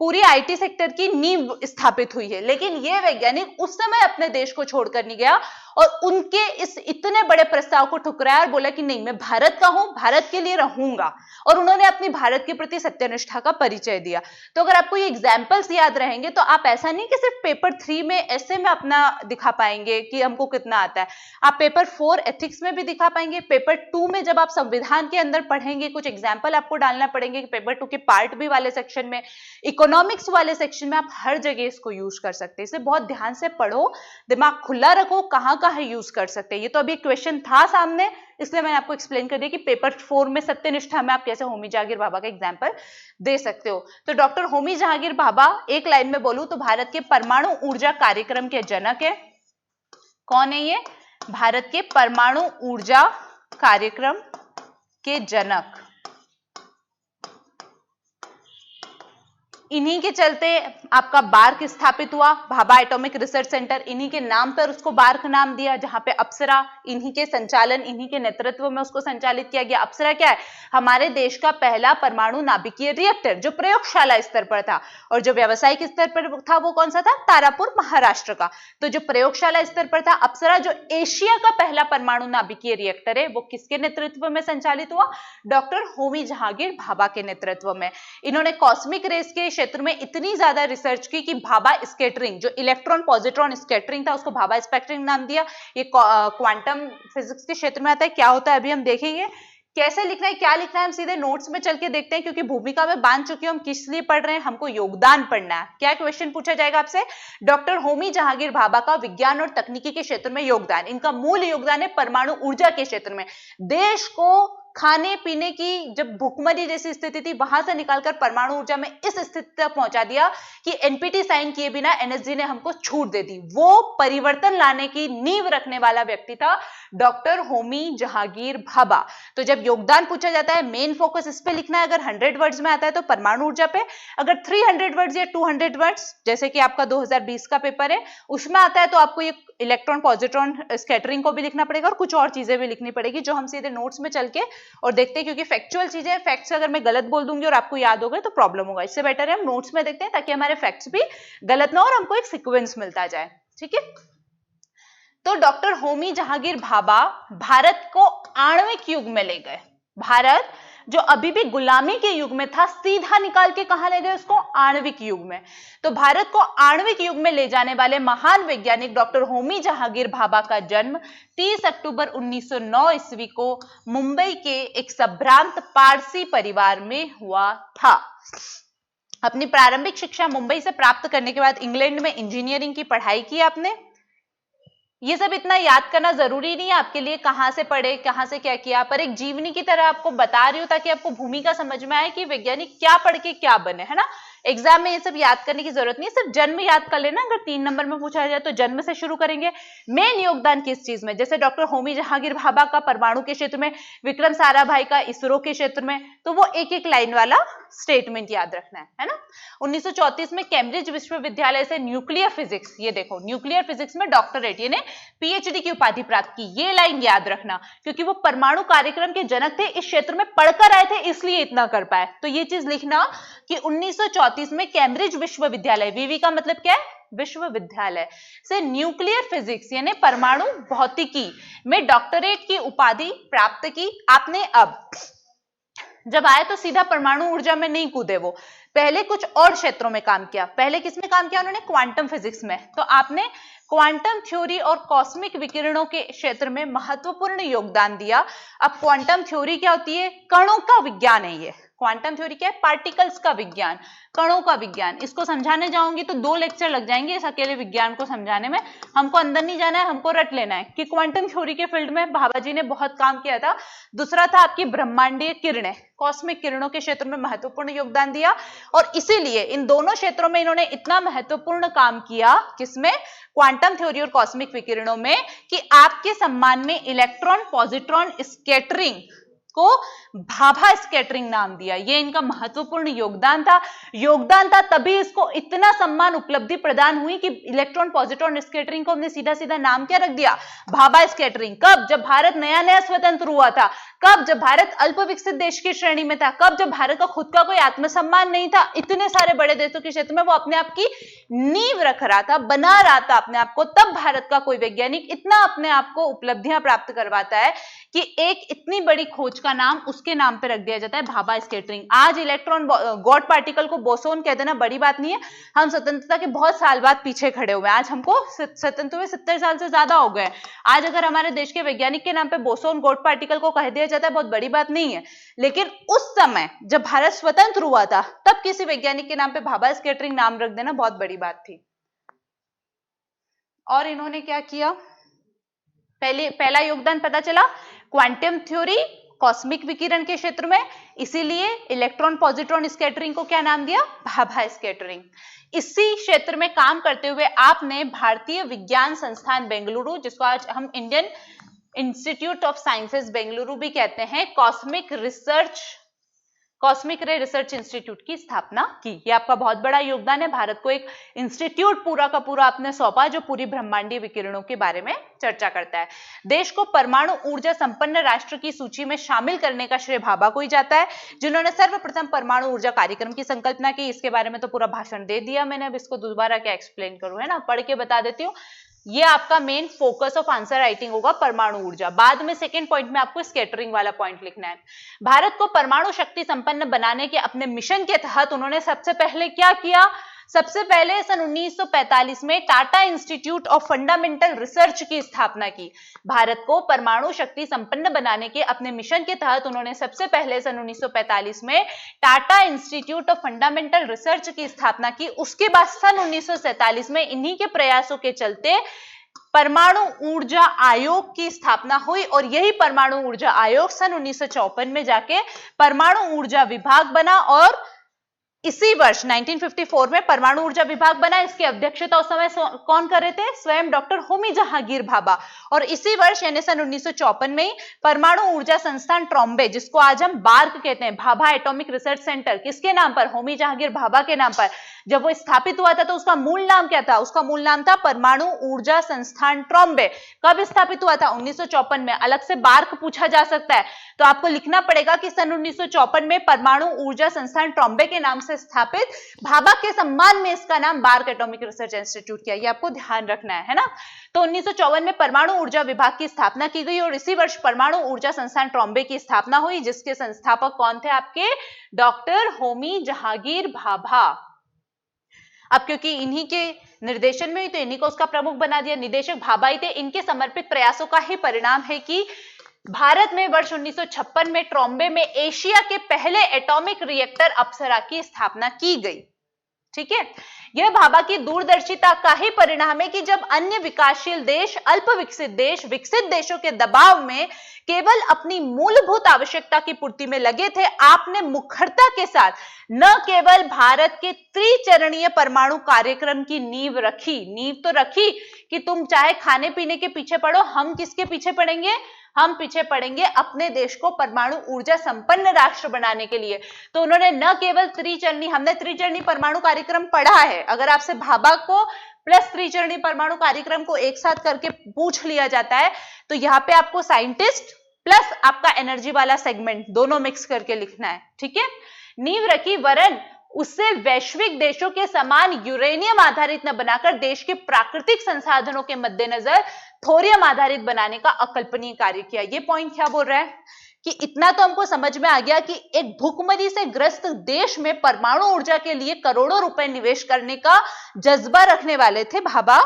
पूरी आईटी सेक्टर की नींव स्थापित हुई है, लेकिन यह वैज्ञानिक उस समय अपने देश को छोड़कर नहीं गया और उनके इस इतने बड़े प्रस्ताव को ठुकराया और बोला कि नहीं, मैं भारत का हूं, भारत के लिए रहूंगा, और उन्होंने अपनी भारत के प्रति सत्यनिष्ठा का परिचय दिया। तो अगर आपको ये एग्जाम्पल्स याद रहेंगे तो आप ऐसा नहीं कि सिर्फ पेपर 3 में ऐसे में अपना दिखा पाएंगे कि हमको कितना आता है, आप पेपर 4 एथिक्स में भी दिखा पाएंगे, पेपर 2 में जब आप संविधान के अंदर पढ़ेंगे कुछ एग्जाम्पल आपको डालना पड़ेंगे, पेपर 2 के पार्ट बी वाले सेक्शन में, इकोनॉमिक्स वाले सेक्शन में, आप हर जगह इसको यूज कर सकते हैं। इसे बहुत ध्यान से पढ़ो, दिमाग खुला रखो, कहां कहां यूज कर सकते हैं। ये तो अभी क्वेश्चन था सामने, इसलिए मैंने आपको एक्सप्लेन कर दिया कि पेपर 4 में सत्यनिष्ठा में आप कैसे होमी जहांगीर भाभा का एग्जाम्पल दे सकते हो। तो डॉक्टर होमी जहांगीर भाभा, एक लाइन में बोलूं तो भारत के परमाणु ऊर्जा कार्यक्रम के जनक है। कौन है ये? भारत के परमाणु ऊर्जा कार्यक्रम के जनक। इन्हीं के चलते आपका बार्क स्थापित हुआ, भाभा एटॉमिक रिसर्च सेंटर, इन्हीं के नाम पर उसको बार्क नाम दिया, जहां पे अप्सरा, इन्हीं के संचालन, इन्हीं के नेतृत्व में उसको संचालित किया गया। अप्सरा क्या है? हमारे देश का पहला परमाणु नाभिकीय रिएक्टर, जो प्रयोगशाला स्तर पर था, और जो व्यावसायिक स्तर पर था वो कौन सा था? तारापुर, महाराष्ट्र का। तो जो प्रयोगशाला स्तर पर था अप्सरा, जो एशिया का पहला परमाणु नाभिकीय रिएक्टर है, वो किसके नेतृत्व में संचालित हुआ? डॉक्टर होमी जहांगीर भाभा के नेतृत्व में। इन्होंने कॉस्मिक रेस के क्षेत्र में इतनी ज्यादा रिसर्च की कि भाभा स्कैटरिंग, जो इलेक्ट्रॉन पॉजिट्रॉन स्कैटरिंग था, उसको भाभा स्पेक्ट्रिंग नाम दिया। ये क्वांटम फिजिक्स के क्षेत्र में आता है। क्या होता है अभी हम देखेंगे। कैसे लिखना है, क्या लिखना है, हम सीधे नोट्स में चल के देखते हैं, क्योंकि भूमिका में बांध चुकी हूं। हम किस लिए पढ़ रहे हैं? हमको योगदान पढ़ना है। क्या क्वेश्चन पूछा जाएगा आपसे? डॉक्टर होमी जहांगीर भाभा का विज्ञान और तकनीकी के क्षेत्र में योगदान। इनका मूल योगदान है परमाणु ऊर्जा के क्षेत्र में। देश को खाने पीने की जब भुखमरी जैसी स्थिति थी, वहां से निकालकर परमाणु ऊर्जा में इस स्थिति तक पहुंचा दिया कि एनपीटी साइन किए बिना एनएसजी ने हमको छूट दे दी। वो परिवर्तन लाने की नींव रखने वाला व्यक्ति था डॉक्टर होमी जहांगीर भाभा। तो जब योगदान पूछा जाता है, मेन फोकस इस पे लिखना है। अगर 100 वर्ड्स में आता है तो परमाणु ऊर्जा पे, अगर 300 वर्ड्स या 200 वर्ड्स जैसे कि आपका 2020 का पेपर है उसमें आता है तो आपको ये इलेक्ट्रॉन पॉजिट्रॉन स्कैटरिंग को भी लिखना पड़ेगा और कुछ और चीजें भी लिखनी पड़ेगी, जो हम सीधे नोट्स में चल के और देखते हैं, क्योंकि फैक्चुअल चीजें, फैक्ट्स अगर मैं गलत बोल दूंगी और आपको याद हो गए तो प्रॉब्लम होगा। इससे बेटर है हम नोट्स में देखते हैं ताकि हमारे फैक्ट्स भी गलत ना हो और हमको एक सीक्वेंस मिलता जाए। ठीक है। तो डॉक्टर होमी जहांगीर भाभा भारत को आणविक युग में ले गए। भारत जो अभी भी गुलामी के युग में था, सीधा निकाल के कहां ले गए उसको? आणविक युग में। तो भारत को आणविक युग में ले जाने वाले महान वैज्ञानिक डॉक्टर होमी जहांगीर भाभा का जन्म 30 अक्टूबर 1909 ईस्वी को मुंबई के एक संभ्रांत पारसी परिवार में हुआ था। अपनी प्रारंभिक शिक्षा मुंबई से प्राप्त करने के बाद इंग्लैंड में इंजीनियरिंग की पढ़ाई की आपने। ये सब इतना याद करना जरूरी नहीं है आपके लिए, कहां से पढ़े, कहां से क्या किया, पर एक जीवनी की तरह आपको बता रही हूं ताकि आपको भूमिका समझ में आए कि वैज्ञानिक क्या पढ़ के क्या बने, है ना। एग्जाम में ये सब याद करने की जरूरत नहीं है, सिर्फ जन्म याद कर लेना। अगर 3 नंबर में पूछा जाए तो जन्म से शुरू करेंगे। मेन योगदान किस चीज में? जैसे डॉक्टर होमी जहांगीर भाभा का परमाणु के क्षेत्र में, विक्रम साराभाई का इसरो के क्षेत्र में, तो वो एक एक लाइन वाला स्टेटमेंट याद रखना है ना। 1934 में कैम्ब्रिज विश्वविद्यालय से न्यूक्लियर फिजिक्स, ये देखो न्यूक्लियर फिजिक्स में डॉक्टरेट यानी पीएचडी की उपाधि प्राप्त की। ये लाइन याद रखना क्योंकि वो परमाणु कार्यक्रम के जनक थे, इस क्षेत्र में पढ़कर आए थे इसलिए इतना कर पाए। तो ये चीज लिखना कि 1934 में कैम्ब्रिज विश्वविद्यालय, वीवी का मतलब क्या है? विश्वविद्यालय से न्यूक्लियर फिजिक्स यानी परमाणु भौतिकी में डॉक्टरेट की उपाधि प्राप्त की आपने। अब जब आए तो सीधा परमाणु ऊर्जा में नहीं कूदे, वो पहले कुछ और क्षेत्रों में काम किया। पहले किसमें काम किया उन्होंने? क्वांटम फिजिक्स में। तो आपने क्वांटम थ्योरी और कॉस्मिक विकिरणों के क्षेत्र में महत्वपूर्ण योगदान दिया। अब क्वांटम थ्योरी क्या होती है? कणों का विज्ञान है ये। क्वांटम थ्योरी क्या है? पार्टिकल्स का विज्ञान, कणों का विज्ञान। इसको समझाने जाऊंगी तो 2 लेक्चर लग जाएंगे इस अकेले विज्ञान को समझाने में। हमको अंदर नहीं जाना है, हमको रट लेना है कि क्वांटम थ्योरी के फील्ड में भाभा जी ने बहुत काम किया था। दूसरा था आपकी ब्रह्मांडीय किरणें, कॉस्मिक किरणों के क्षेत्र में महत्वपूर्ण योगदान दिया, और इसीलिए इन दोनों क्षेत्रों में इन्होंने इतना महत्वपूर्ण काम किया, किसमें? क्वांटम थ्योरी और कॉस्मिक विकिरणों में, कि आपके सम्मान में इलेक्ट्रॉन पॉजिट्रॉन स्कैटरिंग को भाभा स्कैटरिंग नाम दिया। ये इनका महत्वपूर्ण योगदान था, तभी इसको इतना सम्मान उपलब्धि प्रदान हुई कि इलेक्ट्रॉन पॉजिट्रॉन स्कैटरिंग को हमने सीधा सीधा नाम क्या रख दिया? भाभा स्कैटरिंग। कब? जब भारत नया नया स्वतंत्र हुआ था। कब? जब भारत अल्प विकसित देश की श्रेणी में था। कब? जब भारत का खुद का कोई आत्मसम्मान नहीं था। इतने सारे बड़े देशों के क्षेत्र में वो अपने आप की नींव रख रहा था, बना रहा था अपने आप को। तब भारत का कोई वैज्ञानिक इतना अपने आप को उपलब्धियां प्राप्त करवाता है कि एक इतनी बड़ी खोज का नाम उसके नाम पे रख दिया जाता है, भाभा स्कैटरिंग। आज इलेक्ट्रॉन गॉड पार्टिकल को बोसोन कह देना बड़ी बात नहीं है। हम स्वतंत्रता के बहुत साल बाद पीछे खड़े हुए हैं। आज हमको स्वतंत्र हुए 70 साल से ज्यादा हो गए। आज अगर हमारे देश के वैज्ञानिक के नाम पे बोसोन गॉड पार्टिकल को कह दिया जाता है, बहुत बड़ी बात नहीं है। लेकिन उस समय जब भारत स्वतंत्र हुआ था, तब किसी वैज्ञानिक के नाम पे भाभा स्कैटरिंग नाम रख देना बहुत बड़ी बात थी। और इन्होंने क्या किया? पहला योगदान पता चला, क्वांटम थ्योरी कॉस्मिक विकिरण के क्षेत्र में, इसीलिए इलेक्ट्रॉन पॉजिट्रॉन स्कैटरिंग को क्या नाम दिया? भाभा स्कैटरिंग। इसी क्षेत्र में काम करते हुए आपने भारतीय विज्ञान संस्थान बेंगलुरु, जिसको आज हम Indian institute of sciences Bengaluru भी कहते हैं, कॉस्मिक रे रिसर्च इंस्टीट्यूट की स्थापना की। ये आपका बहुत बड़ा योगदान है। भारत को एक इंस्टीट्यूट पूरा का पूरा आपने सौंपा जो पूरी ब्रह्मांडीय विकिरणों के बारे में चर्चा करता है। देश को परमाणु ऊर्जा संपन्न राष्ट्र की सूची में शामिल करने का श्रेय भाभा को ही जाता है, जिन्होंने सर्वप्रथम परमाणु ऊर्जा कार्यक्रम की संकल्पना की। इसके बारे में तो पूरा भाषण दे दिया मैंने, अब इसको दोबारा क्या एक्सप्लेन करूं, है ना, पढ़ के बता देती हूँ। ये आपका main focus of answer writing होगा, परमाणु ऊर्जा। बाद में सेकंड पॉइंट में आपको स्कैटरिंग वाला पॉइंट लिखना है। भारत को परमाणु शक्ति संपन्न बनाने के अपने मिशन के तहत उन्होंने सबसे पहले क्या किया? सबसे पहले सन 1945 में Tata institute of fundamental research की स्थापना की। भारत को परमाणु शक्ति संपन्न बनाने के अपने मिशन के तहत उन्होंने सबसे पहले सन 1945 में Tata institute of fundamental research की स्थापना की। उसके बाद सन 1947 में इन्हीं के प्रयासों के चलते परमाणु ऊर्जा आयोग की स्थापना हुई, और यही परमाणु ऊर्जा आयोग सन 1954 में जाके परमाणु ऊर्जा विभाग बना, और इसी वर्ष 1954 में परमाणु ऊर्जा विभाग बना। इसकी अध्यक्षता उस समय कौन कर रहे थे? स्वयं डॉक्टर होमी जहांगीर भाभा। और इसी वर्ष यानी सन 1954 में परमाणु ऊर्जा संस्थान ट्रॉम्बे, जिसको आज हम बार्क कहते हैं, भाभा एटॉमिक रिसर्च सेंटर, किसके नाम पर? होमी जहांगीर भाभा के नाम पर। जब वो स्थापित हुआ था तो उसका मूल नाम क्या था? उसका मूल नाम था परमाणु ऊर्जा संस्थान ट्रॉम्बे। कब स्थापित हुआ था? 1954 में। अलग से बार्क पूछा जा सकता है तो आपको लिखना पड़ेगा कि सन 1954 में परमाणु ऊर्जा संस्थान ट्रॉम्बे के नाम से स्थापित, भाभा के सम्मान में इसका नाम बार्क एटॉमिक रिसर्च इंस्टीट्यूट किया। ये आपको ध्यान रखना है ना। तो 1954 में परमाणु ऊर्जा विभाग की स्थापना की गई, और इसी वर्ष परमाणु ऊर्जा संस्थान ट्रॉम्बे की स्थापना हुई, जिसके संस्थापक कौन थे आपके? डॉक्टर होमी जहांगीर भाभा। अब क्योंकि इन्हीं के निर्देशन में ही तो इन्हीं को उसका प्रमुख बना दिया, निदेशक भाभा ही थे। इनके समर्पित प्रयासों का ही परिणाम है कि भारत में वर्ष 1956 में ट्रॉम्बे में एशिया के पहले एटॉमिक रिएक्टर अप्सरा की स्थापना की गई। ठीक है, यह भाभा की दूरदर्शिता का ही परिणाम है कि जब अन्य विकासशील देश, अल्प विकसित देश, विकसित देशों के दबाव में केवल अपनी मूलभूत आवश्यकता की पूर्ति में लगे थे, आपने मुखरता के साथ न केवल भारत के त्रिचरणीय परमाणु कार्यक्रम की नींव तो रखी कि तुम चाहे खाने पीने के पीछे पड़ो, हम किसके पीछे पड़ेंगे? हम पीछे पड़ेंगे अपने देश को परमाणु ऊर्जा संपन्न राष्ट्र बनाने के लिए। तो उन्होंने न केवल हमने त्रिचरणीय परमाणु कार्यक्रम पढ़ा है। अगर आपसे भाभा को प्लस त्रिचरणीय परमाणु कार्यक्रम को एक साथ करके पूछ लिया जाता है तो यहाँ पे आपको साइंटिस्ट प्लस आपका एनर्जी वाला सेगमेंट दोनों मिक्स करके लिखना है। ठीक है, नींव रखी, वरन उससे वैश्विक देशों के समान यूरेनियम आधारित न बनाकर देश के प्राकृतिक संसाधनों के मद्देनजर थोरियम आधारित बनाने का अकल्पनीय कार्य किया। ये पॉइंट क्या बोल रहा है कि इतना तो हमको समझ में आ गया कि एक भूखमरी से ग्रस्त देश में परमाणु ऊर्जा के लिए करोड़ों रुपए निवेश करने का जज्बा रखने वाले थे भाभा,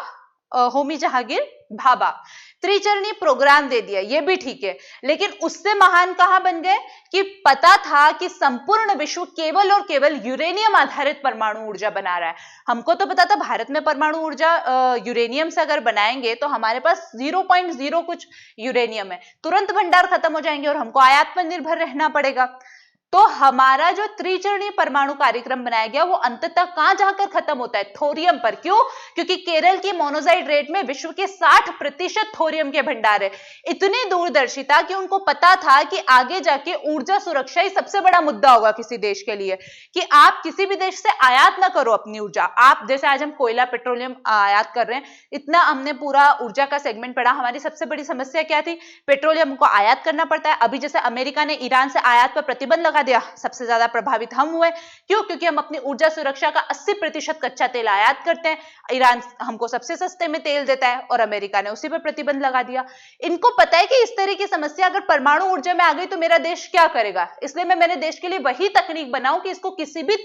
होमी जहांगीर भाभा। त्रिचरणीय प्रोग्राम दे दिया, ये भी ठीक है, लेकिन उससे महान कहां बन गए कि पता था कि संपूर्ण विश्व केवल और केवल यूरेनियम आधारित परमाणु ऊर्जा बना रहा है। हमको तो पता था भारत में परमाणु ऊर्जा यूरेनियम से अगर बनाएंगे तो हमारे पास 0.0 कुछ यूरेनियम है, तुरंत भंडार खत्म हो जाएंगे और हमको आयात पर निर्भर रहना पड़ेगा। तो हमारा जो त्रिचरणीय परमाणु कार्यक्रम बनाया गया वो अंततः कहां जाकर खत्म होता है? थोरियम पर। क्यों? क्योंकि केरल की मोनोजाइट रेट में विश्व के 60% थोरियम के भंडार है। इतनी दूरदर्शिता कि उनको पता था कि आगे जाके ऊर्जा सुरक्षा ही सबसे बड़ा मुद्दा होगा किसी देश के लिए, कि आप किसी भी देश से आयात ना करो अपनी ऊर्जा। आप जैसे आज हम कोयला पेट्रोलियम आयात कर रहे हैं, इतना हमने पूरा ऊर्जा का सेगमेंट पढ़ा, हमारी सबसे बड़ी समस्या क्या थी? पेट्रोलियम को आयात करना पड़ता है। अभी जैसे अमेरिका ने ईरान से आयात पर प्रतिबंध लगा दिया, सबसे ज्यादा प्रभावित हम हुए। क्यों? क्योंकि हम अपनी ऊर्जा सुरक्षा का 80% कच्चा तेल आयात करते हैं, ईरान हमको सबसे सस्ते में तेल देता है और अमेरिका ने उसी पर प्रतिबंध लगा दिया। इनको पता है कि इस तरह की समस्या अगर परमाणु ऊर्जा में आ गई तो मेरा देश क्या करेगा, इसलिए मैं मेरे देश के लिए वही तकनीक बनाऊं कि इसको किसी भी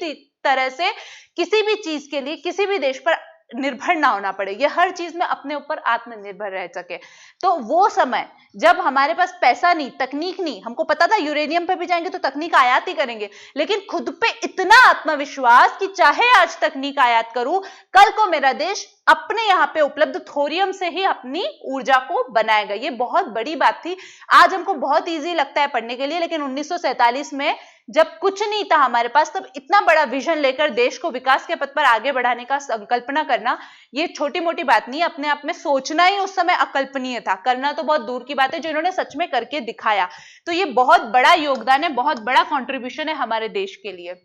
तरह से किसी भी चीज के लिए किसी भी देश पर निर्भर ना होना पड़े, ये हर चीज में अपने ऊपर आत्मनिर्भर रह सके। तो वो समय जब हमारे पास पैसा नहीं, तकनीक नहीं, हमको पता था यूरेनियम पे भी जाएंगे तो तकनीक आयात ही करेंगे, लेकिन खुद पे इतना आत्मविश्वास कि चाहे आज तकनीक आयात करूं, कल को मेरा देश अपने यहाँ पे उपलब्ध थोरियम से ही अपनी ऊर्जा को बनाएगा। ये बहुत बड़ी बात थी। आज हमको बहुत इजी लगता है पढ़ने के लिए, लेकिन 1947 में जब कुछ नहीं था हमारे पास, तब इतना बड़ा विजन लेकर देश को विकास के पथ पर आगे बढ़ाने का संकल्पना करना, ये छोटी मोटी बात नहीं, अपने आप में सोचना ही उस समय अकल्पनीय था, करना तो बहुत दूर की बात है, जो इन्होंने सच में करके दिखाया। तो ये बहुत बड़ा योगदान है, बहुत बड़ा कंट्रीब्यूशन है हमारे देश के लिए।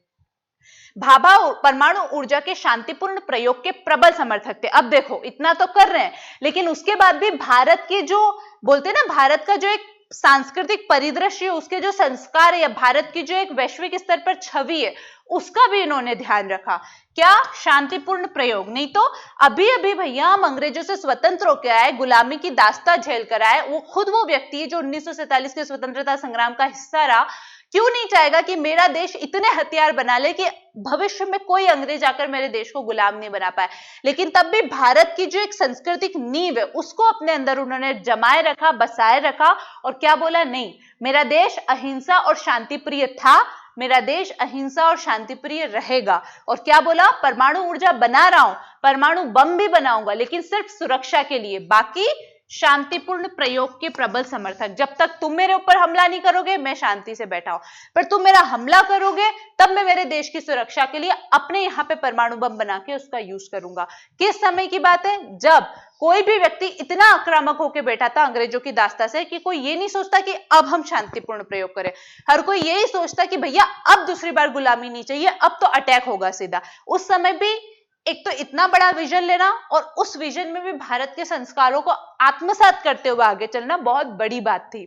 भाभा परमाणु ऊर्जा के शांतिपूर्ण प्रयोग के प्रबल समर्थक थे। अब देखो इतना तो कर रहे हैं, लेकिन उसके बाद भी भारत के जो बोलते हैं ना, भारत का जो एक सांस्कृतिक परिदृश्य, उसके जो संस्कार है, या भारत की जो एक वैश्विक स्तर पर छवि है, उसका भी इन्होंने ध्यान रखा। क्या? शांतिपूर्ण प्रयोग। नहीं तो अभी अभी भैया हम अंग्रेजों से स्वतंत्र होकर आए, गुलामी की दास्तां झेल कर आए, वो खुद वो व्यक्ति है जो 1947 के स्वतंत्रता संग्राम का हिस्सा रहा, क्यों नहीं चाहेगा कि मेरा देश इतने हथियार बना ले कि भविष्य में कोई अंग्रेज आकर मेरे देश को गुलाम नहीं बना पाए। लेकिन तब भी भारत की जो एक सांस्कृतिक नींव है उसको अपने अंदर उन्होंने जमाए रखा, बसाए रखा, और क्या बोला? नहीं, मेरा देश अहिंसा और शांति प्रिय था, मेरा देश अहिंसा और शांति प्रिय रहेगा। और क्या बोला? परमाणु ऊर्जा बना रहा हूं, परमाणु बम भी बनाऊंगा, लेकिन सिर्फ सुरक्षा के लिए, बाकी शांतिपूर्ण प्रयोग के प्रबल समर्थक। जब तक तुम मेरे ऊपर हमला नहीं करोगे मैं शांति से बैठा हूं, पर तुम मेरा हमला करोगे तब मैं मेरे देश की सुरक्षा के लिए अपने यहाँ पे परमाणु बम बना के उसका यूज करूंगा। किस समय की बात है? जब कोई भी व्यक्ति इतना आक्रामक होकर बैठा था अंग्रेजों की दास्ता से कि कोई ये नहीं सोचता कि अब हम शांतिपूर्ण प्रयोग करें, हर कोई यही सोचता कि भैया अब दूसरी बार गुलामी नहीं चाहिए, अब तो अटैक होगा सीधा। उस समय भी एक तो इतना बड़ा विजन लेना और उस विजन में भी भारत के संस्कारों को आत्मसात करते हुए आगे चलना बहुत बड़ी बात थी।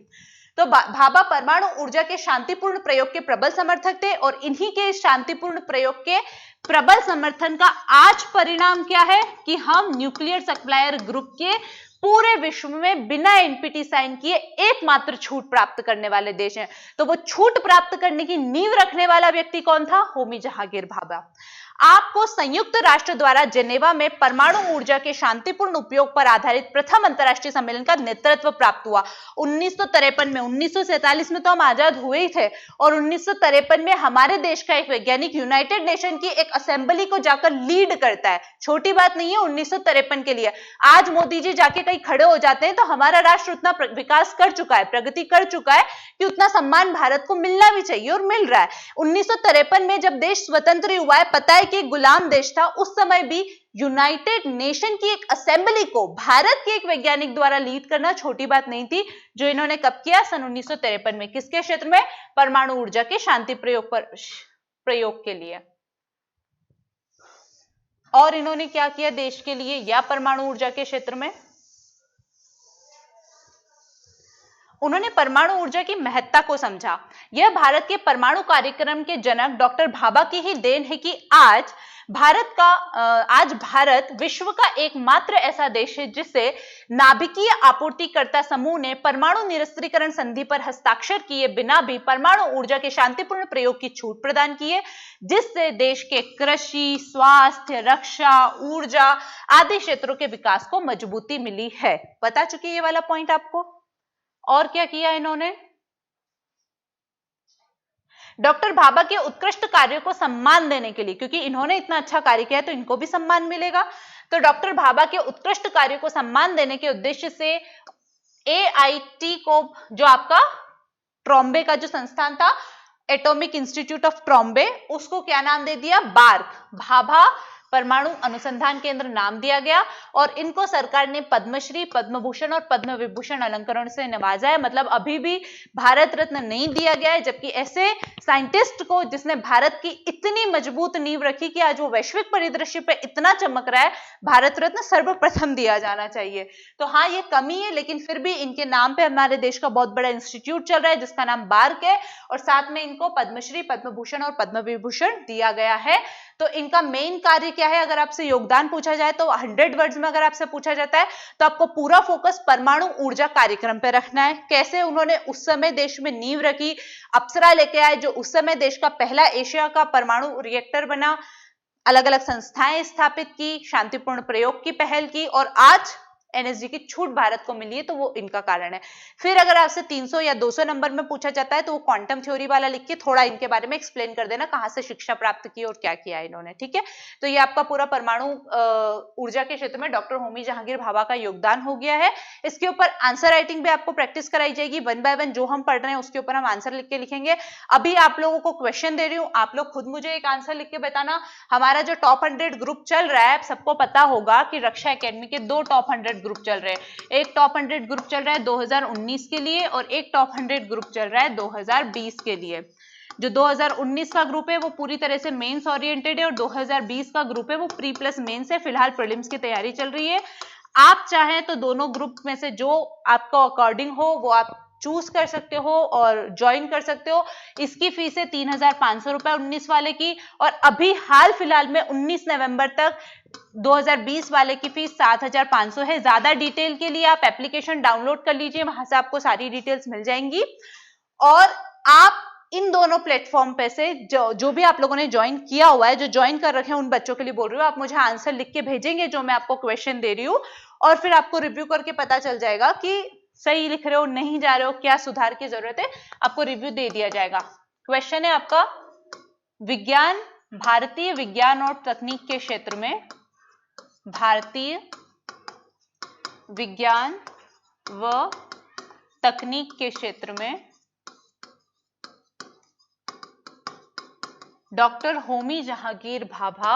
तो भाभा परमाणु ऊर्जा के शांतिपूर्ण प्रयोग के प्रबल समर्थक थे, और इन्हीं के शांतिपूर्ण प्रयोग के प्रबल समर्थन का आज परिणाम क्या है कि हम न्यूक्लियर सप्लायर ग्रुप के पूरे विश्व में बिना एनपीटी साइन किए एकमात्र छूट प्राप्त करने वाले देश हैं। तो वो छूट प्राप्त करने की नींव रखने वाला व्यक्ति कौन था? होमी जहांगीर भाभा। आपको संयुक्त राष्ट्र द्वारा जेनेवा में परमाणु ऊर्जा के शांतिपूर्ण उपयोग पर आधारित प्रथम अंतरराष्ट्रीय सम्मेलन का नेतृत्व प्राप्त हुआ 1953 में। 1947 में तो हम आजाद हुए ही थे, और 1953 में हमारे देश का एक वैज्ञानिक यूनाइटेड नेशन की एक असेंबली को जाकर लीड करता है। छोटी बात नहीं है 1953 के लिए। आज मोदी जी जाके कहीं खड़े हो जाते हैं तो हमारा राष्ट्र उतना विकास कर चुका है, प्रगति कर चुका है कि उतना सम्मान भारत को मिलना भी चाहिए, और मिल रहा है। 1953 में जब देश स्वतंत्र हुआ है, पता है कि गुलाम देश था, उस समय भी यूनाइटेड नेशन की एक असेंबली को भारत के एक वैज्ञानिक द्वारा लीड करना छोटी बात नहीं थी, जो इन्होंने कब किया? सन 1953 में। किसके क्षेत्र में? परमाणु ऊर्जा के शांति प्रयोग के लिए। और इन्होंने क्या किया देश के लिए या परमाणु ऊर्जा के क्षेत्र में? उन्होंने परमाणु ऊर्जा की महत्ता को समझा। यह भारत के परमाणु कार्यक्रम के जनक डॉक्टर भाभा की ही देन है कि आज भारत विश्व का एकमात्र ऐसा देश है जिसे नाभिकीय आपूर्तिकर्ता समूह ने परमाणु निरस्त्रीकरण संधि पर हस्ताक्षर किए बिना भी परमाणु ऊर्जा के शांतिपूर्ण प्रयोग की छूट प्रदान की है, जिससे देश के कृषि, स्वास्थ्य, रक्षा, ऊर्जा आदि क्षेत्रों के विकास को मजबूती मिली है। बता चुकी है ये वाला पॉइंट आपको। और क्या किया इन्होंने? डॉक्टर भाभा के उत्कृष्ट कार्यों को सम्मान देने के लिए, क्योंकि इन्होंने इतना अच्छा कार्य किया है तो इनको भी सम्मान मिलेगा, तो डॉक्टर भाभा के उत्कृष्ट कार्यों को सम्मान देने के उद्देश्य से AIT को, जो आपका ट्रॉम्बे का जो संस्थान था, एटॉमिक इंस्टीट्यूट ऑफ ट्रॉम्बे, उसको क्या नाम दे दिया? बार्क, भाभा परमाणु अनुसंधान केंद्र नाम दिया गया। और इनको सरकार ने पद्मश्री, पद्म भूषण और पद्म विभूषण अलंकरण से नवाजा है। मतलब अभी भी भारत रत्न नहीं दिया गया है, जबकि ऐसे साइंटिस्ट को जिसने भारत की इतनी मजबूत नींव रखी कि आज वो वैश्विक परिदृश्य पे इतना चमक रहा है, भारत रत्न सर्वप्रथम दिया जाना चाहिए। तो हाँ, ये कमी है, लेकिन फिर भी इनके नाम पे हमारे देश का बहुत बड़ा इंस्टीट्यूट चल रहा है जिसका नाम बार्क है, और साथ में इनको पद्मश्री, पद्म भूषण और पद्म विभूषण दिया गया है। तो इनका मेन कार्य क्या है? अगर आपसे योगदान पूछा जाए तो 100 वर्ड्स में अगर आपसे पूछा जाता है तो आपको पूरा फोकस परमाणु ऊर्जा कार्यक्रम पे रखना है। कैसे उन्होंने उस समय देश में नींव रखी, अप्सरा लेके आए जो उस समय देश का पहला एशिया का परमाणु रिएक्टर बना, अलग अलग संस्थाएं स्थापित की, शांतिपूर्ण प्रयोग की पहल की, और आज NSG की छूट भारत को मिली है, तो वो इनका कारण है। फिर अगर आपसे 300 या 200 नंबर में पूछा जाता है तो वो क्वांटम थ्योरी वाला लिख के थोड़ा इनके बारे में एक्सप्लेन कर देना, कहां से शिक्षा प्राप्त की और क्या किया इन्होंने। ठीक है, तो ये आपका पूरा परमाणु ऊर्जा के क्षेत्र में डॉक्टर होमी जहांगीर भाभा का योगदान हो गया है। इसके ऊपर आंसर राइटिंग भी आपको प्रैक्टिस कराई जाएगी, 1 बाय 1 जो हम पढ़ रहे हैं उसके ऊपर हम आंसर लिख के लिखेंगे। अभी आप लोगों को क्वेश्चन दे रही हूँ, आप लोग खुद मुझे एक आंसर लिख के बताना। हमारा जो टॉप 100 ग्रुप चल रहा है, सबको पता होगा कि रक्षा एकेडमी के 2 टॉप 100 ग्रुप चल रहे हैं। एक टॉप 100 ग्रुप चल रहा है 2019 के लिए और एक टॉप 100 ग्रुप चल रहा है 2020 के लिए। जो 2019 का ग्रुप है वो पूरी तरह से मेंस ओरिएंटेड है और 2020 का ग्रुप है वो प्री प्लस मेंस है। फिलहाल प्रीलिम्स की तैयारी चल रही है। आप चाहें तो दोनों ग्रुप में से जो आपको अकॉर्डिंग हो वो आप चूज कर सकते हो और ज्वाइन कर सकते हो। इसकी फीस है 3,500 रुपए 19 वाले की, और अभी हाल फिलहाल में 19 नवंबर तक 2020 वाले की फीस 7,500 है। ज्यादा डिटेल के लिए आप एप्लीकेशन डाउनलोड कर लीजिए, वहां से आपको सारी डिटेल्स मिल जाएंगी। और आप इन दोनों प्लेटफॉर्म पे से जो भी आप लोगों ने ज्वाइन किया हुआ है, जो ज्वाइन कर रखे हैं, उन बच्चों के लिए बोल रही हूँ, आप मुझे आंसर लिख के भेजेंगे जो मैं आपको क्वेश्चन दे रही हूँ, और फिर आपको रिव्यू करके पता चल जाएगा कि सही लिख रहे हो, नहीं जा रहे हो, क्या सुधार की जरूरत है, आपको रिव्यू दे दिया जाएगा। क्वेश्चन है आपका, विज्ञान, भारतीय विज्ञान और तकनीक के क्षेत्र में, भारतीय विज्ञान व तकनीक के क्षेत्र में डॉक्टर होमी जहांगीर भाभा,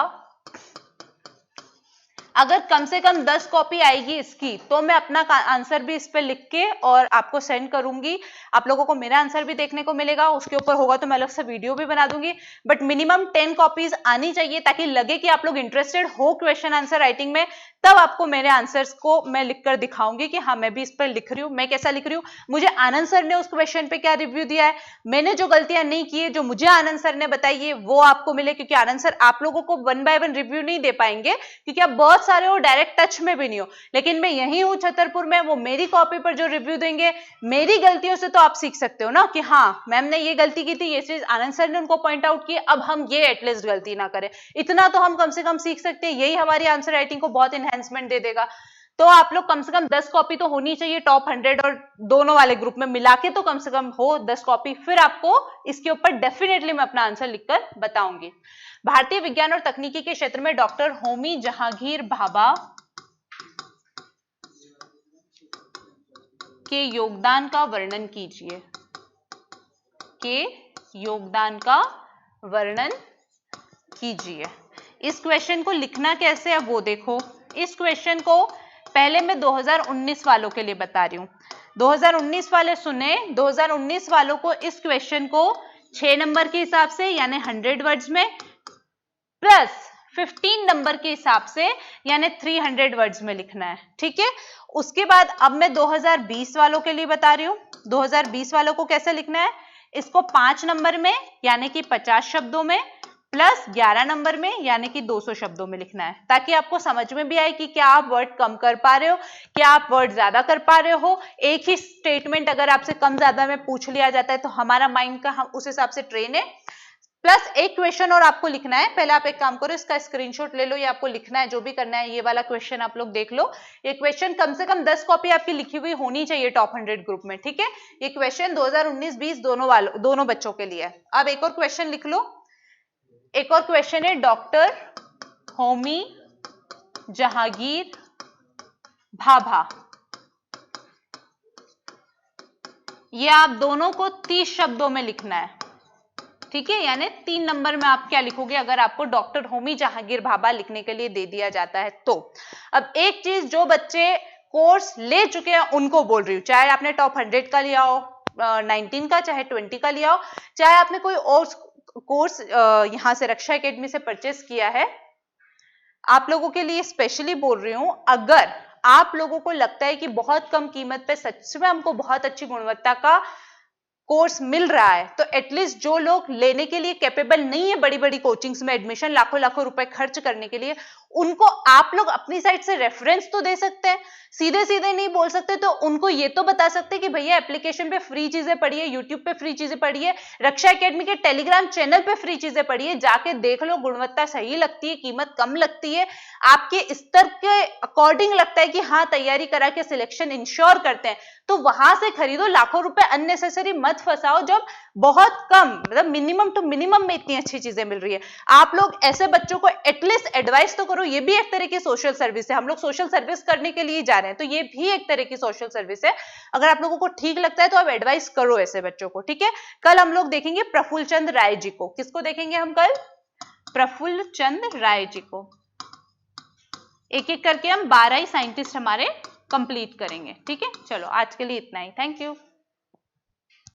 अगर कम से कम 10 कॉपी आएगी इसकी तो मैं अपना आंसर भी इस पे लिख के और आपको सेंड करूंगी। आप लोगों को मेरा आंसर भी देखने को मिलेगा, उसके ऊपर होगा तो मैं अलग से वीडियो भी बना दूंगी। बट मिनिमम 10 कॉपीज आनी चाहिए ताकि लगे कि आप लोग इंटरेस्टेड हो क्वेश्चन आंसर राइटिंग में। तब आपको मेरे आंसर्स को मैं लिखकर दिखाऊंगी कि हाँ मैं भी इस पर लिख रही हूँ। मैं कैसा लिख रही हूँ, मुझे आनंद सर ने उस क्वेश्चन पे क्या रिव्यू दिया है, मैंने जो गलतियां नहीं की है जो मुझे आनंद सर ने बताई है वो आपको मिले, क्योंकि आनंद सर आप लोगों को 1 बाय 1 रिव्यू नहीं दे पाएंगे क्योंकि आप बहुत सारे हो, डायरेक्ट टच में भी नहीं हो। लेकिन मैं यही हूँ छतरपुर में, वो मेरी कॉपी पर जो रिव्यू देंगे, मेरी गलतियों से तो आप सीख सकते हो ना कि हाँ मैम ने ये गलती की थी, ये चीज आनंद सर ने उनको पॉइंट आउट की, अब हम ये एटलीस्ट गलती ना करें। इतना तो हम कम से कम सीख सकते हैं, यही हमारी आंसर राइटिंग को बहुत एनहेंसमेंट दे देगा। तो आप लोग कम से कम 10 कॉपी तो होनी चाहिए, टॉप 100 और दोनों वाले ग्रुप में मिला के तो कम से कम हो 10 कॉपी। फिर आपको इसके ऊपर डेफिनेटली मैं अपना आंसर लिखकर बताऊंगी। भारतीय विज्ञान और तकनीकी के क्षेत्र में डॉक्टर होमी जहांगीर भाभा के योगदान का वर्णन कीजिए, के योगदान का वर्णन कीजिए। इस क्वेश्चन को लिखना कैसे है वो देखो। इस क्वेश्चन को पहले मैं 2019 वालों के लिए बता रही हूं। 2019 वाले सुने, 2019 वालों को इस क्वेश्चन को 6 नंबर के हिसाब से यानी 100 वर्ड्स में प्लस 15 नंबर के हिसाब से, यानी 300 वर्ड्स में लिखना है, ठीक है। उसके बाद अब मैं 2020 वालों के लिए बता रही हूं। 2020 वालों को कैसे लिखना है, इसको 5 नंबर में यानी कि 50 शब्दों में प्लस 11 नंबर में यानी कि 200 शब्दों में लिखना है, ताकि आपको समझ में भी आए कि क्या आप वर्ड कम कर पा रहे हो, क्या आप वर्ड ज्यादा कर पा रहे हो। एक ही स्टेटमेंट अगर आपसे कम ज्यादा में पूछ लिया जाता है तो हमारा माइंड का हम उस हिसाब से ट्रेन है। प्लस एक क्वेश्चन और आपको लिखना है। पहले आप एक काम करो, इसका स्क्रीनशॉट ले लो, ये आपको लिखना है, जो भी करना है। ये वाला क्वेश्चन आप लोग देख लो। ये क्वेश्चन कम से कम 10 कॉपी आपकी लिखी हुई होनी चाहिए टॉप 100 ग्रुप में, ठीक है। ये क्वेश्चन 2019-20 दोनों बच्चों के लिए है। अब एक और क्वेश्चन लिख लो। एक और क्वेश्चन है, डॉक्टर होमी जहांगीर भाभा, ये आप दोनों को 30 शब्दों में लिखना है, ठीक है। यानी 3 नंबर में आप क्या लिखोगे अगर आपको डॉक्टर होमी जहांगीर भाभा लिखने के लिए दे दिया जाता है तो। अब एक चीज, जो बच्चे कोर्स ले चुके हैं उनको बोल रही हूँ, चाहे आपने टॉप 100 का लिया हो, 19 का, चाहे 20 का लिया हो, चाहे आपने कोई और कोर्स यहां से रक्षा एकेडमी से परचेस किया है, आप लोगों के लिए स्पेशली बोल रही हूं। अगर आप लोगों को लगता है कि बहुत कम कीमत पे सच में हमको बहुत अच्छी गुणवत्ता का कोर्स मिल रहा है, तो एटलीस्ट जो लोग लेने के लिए कैपेबल नहीं है बड़ी बड़ी कोचिंग्स में एडमिशन लाखों लाखों रुपए खर्च करने के लिए, उनको आप लोग अपनी साइड से रेफरेंस तो दे सकते हैं। सीधे सीधे नहीं बोल सकते तो उनको ये तो बता सकते हैं कि भैया एप्लीकेशन पे फ्री चीजें पढ़िए, यूट्यूब पे फ्री चीजें पढ़िए, रक्षा एकेडमी के टेलीग्राम चैनल पे फ्री चीजें पढ़िए, जाके देख लो, गुणवत्ता सही लगती है, कीमत कम लगती है, आपके स्तर के अकॉर्डिंग लगता है कि हाँ तैयारी करा के सिलेक्शन इंश्योर करते हैं, तो वहां से खरीदो। लाखों रुपए अननेसेसरी मत फंसाओ जब बहुत कम, मतलब मिनिमम टू मिनिमम में इतनी अच्छी चीजें मिल रही है। आप लोग ऐसे बच्चों को एटलीस्ट एडवाइस तो करो। ये भी एक तरह की सोशल सर्विस है, हम लोग सोशल सर्विस करने के लिए जा रहे हैं, तो ये भी एक तरह की सोशल सर्विस है। अगर आप लोगों को ठीक लगता है तो आप एडवाइस करो ऐसे बच्चों को, ठीक है। कल हम लोग देखेंगे प्रफुल्ल चंद्र राय जी को। किसको देखेंगे हम कल? प्रफुल्ल चंद्र राय जी को। एक एक करके हम 12 ही साइंटिस्ट हमारे कंप्लीट करेंगे, ठीक है। चलो आज के लिए इतना ही, थैंक यू।